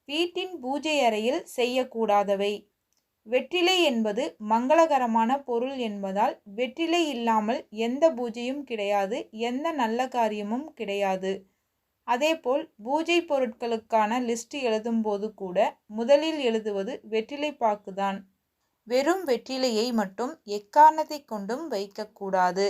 வீட்டின் பூஜை அறையில் செய்யக்கூடாதவை. வெற்றிலை என்பது மங்களகரமான பொருள் என்பதால் வெற்றிலை இல்லாமல் எந்த பூஜையும் கிடையாது, எந்த நல்ல காரியமும் கிடையாது. அதேபோல் பூஜை பொருட்களுக்கான லிஸ்ட் எழுதும்போது கூட முதலில் எழுதுவது வெற்றிலை பாக்குதான். வெறும் வெற்றிலையை மட்டும் எக்காரணத்தை கொண்டும் வைக்கக்கூடாது.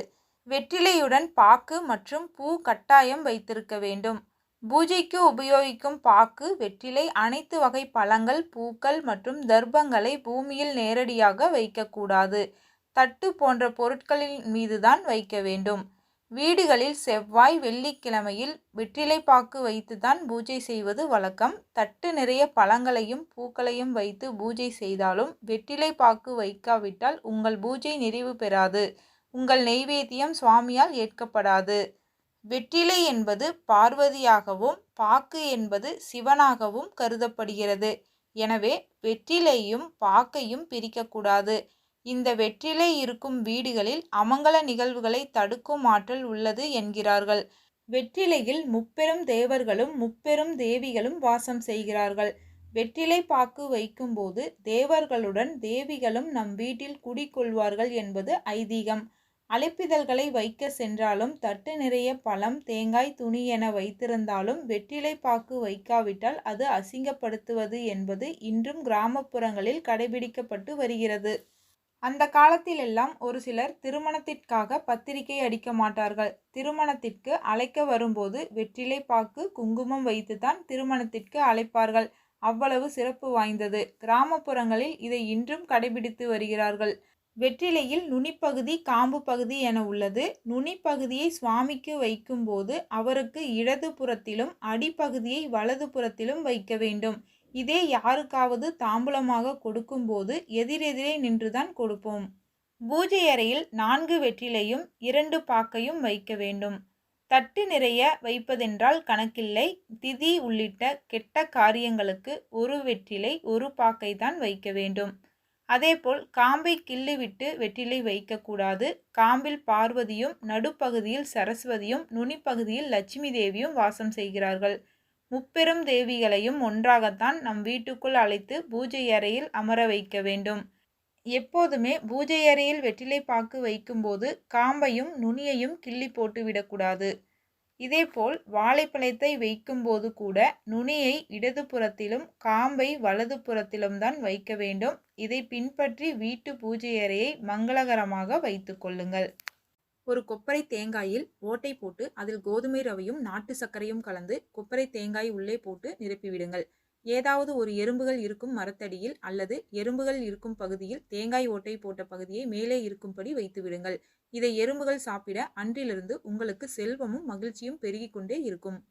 வெற்றிலையுடன் பாக்கு மற்றும் பூ கட்டாயம் வைத்திருக்க வேண்டும். பூஜைக்கு உபயோகிக்கும் பாக்கு, வெற்றிலை, அனைத்து வகை பழங்கள், பூக்கள் மற்றும் தர்ப்பங்களை பூமியில் நேரடியாக வைக்கக்கூடாது. தட்டு போன்ற பொருட்களின் மீதுதான் வைக்க வேண்டும். வீடுகளில் செவ்வாய், வெள்ளிக்கிழமையில் வெற்றிலை பாக்கு வைத்துதான் பூஜை செய்வது வழக்கம். தட்டு நிறைய பழங்களையும் பூக்களையும் வைத்து பூஜை செய்தாலும் வெற்றிலை பாக்கு வைக்காவிட்டால் உங்கள் பூஜை நிறைவு பெறாது. உங்கள் நெய்வேத்தியம் சுவாமியால் ஏற்கப்படாது. வெற்றிலை என்பது பார்வதியாகவும் பாக்கு என்பது சிவனாகவும் கருதப்படுகிறது. எனவே வெற்றிலையும் பாக்கையும் பிரிக்கக்கூடாது. இந்த வெற்றிலை இருக்கும் வீடுகளில் அமங்கல நிகழ்வுகளை தடுக்கும் ஆற்றல் உள்ளது என்கிறார்கள். வெற்றிலையில் முப்பெரும் தேவர்களும் முப்பெரும் தேவிகளும் வாசம் செய்கிறார்கள். வெற்றிலை பாக்கு வைக்கும்போது தேவர்களுடன் தேவிகளும் நம் வீட்டில் குடிகொள்வார்கள் என்பது ஐதீகம். அழைப்பிதழ்களை வைக்க சென்றாலும் தட்டு நிறைய பழம், தேங்காய், துணி என வைத்திருந்தாலும் வெற்றிலை பாக்கு வைக்காவிட்டால் அது அசிங்கப்படுத்துவது என்பது இன்றும் கிராமப்புறங்களில் கடைபிடிக்கப்பட்டு வருகிறது. அந்த காலத்திலெல்லாம் ஒரு சிலர் திருமணத்திற்காக பத்திரிகை அடிக்க மாட்டார்கள். திருமணத்திற்கு அழைக்க வரும்போது வெற்றிலை பாக்கு, குங்குமம் வைத்துதான் திருமணத்திற்கு அழைப்பார்கள். அவ்வளவு சிறப்பு வாய்ந்தது. கிராமப்புறங்களில் இதை இன்றும் கடைபிடித்து வருகிறார்கள். வெற்றிலையில் நுனிப்பகுதி, காம்பு பகுதி என உள்ளது. நுனிப்பகுதியை சுவாமிக்கு வைக்கும்போது அவருக்கு இடது புறத்திலும் அடிப்பகுதியை வலது புறத்திலும் வைக்க வேண்டும். இதே யாருக்காவது தாம்பூலமாக கொடுக்கும்போது எதிரெதிரே நின்றுதான் கொடுப்போம். பூஜை அறையில் 4 வெற்றிலையும் 2 பாக்கையும் வைக்க வேண்டும். தட்டு நிறைய வைப்பதென்றால் கணக்கில்லை. திதி உள்ளிட்ட கெட்ட காரியங்களுக்கு 1 வெற்றிலை 1 பாக்கை தான் வைக்க வேண்டும். அதேபோல் காம்பை கிள்ளிவிட்டு வெற்றிலை வைக்கக்கூடாது. காம்பில் பார்வதியும், நடுப்பகுதியில் சரஸ்வதியும், நுனிப்பகுதியில் லட்சுமி தேவியும் வாசம் செய்கிறார்கள். முப்பெரும் தேவிகளையும் ஒன்றாகத்தான் நம் வீட்டுக்குள் அழைத்து பூஜை அறையில் அமர வைக்க வேண்டும். எப்போதுமே பூஜை அறையில் வெற்றிலை பாக்கு வைக்கும்போது காம்பையும் நுனியையும் கிள்ளி போட்டு விடக்கூடாது. இதேபோல் வாழைப்பழத்தை வைக்கும்போது கூட நுனியை இடது புறத்திலும் காம்பை வலது புறத்திலும் தான் வைக்க வேண்டும். இதை பின்பற்றி வீட்டு பூஜை அறையை மங்களகரமாக வைத்து கொள்ளுங்கள். ஒரு கொப்பரை தேங்காயில் ஓட்டை போட்டு அதில் கோதுமை ரவையும் நாட்டு சர்க்கரையும் கலந்து கொப்பரை தேங்காய் உள்ளே போட்டு நிரப்பிவிடுங்கள். ஏதாவது ஒரு எறும்புகள் இருக்கும் மரத்தடியில் அல்லது எறும்புகள் இருக்கும் பகுதியில் தேங்காய் ஓட்டை போட்ட பகுதியை மேலே இருக்கும்படி வைத்து விடுங்கள். இதை எறும்புகள் சாப்பிட அன்றிலிருந்து உங்களுக்கு செல்வமும் மகிழ்ச்சியும் பெருகிக் கொண்டே இருக்கும்.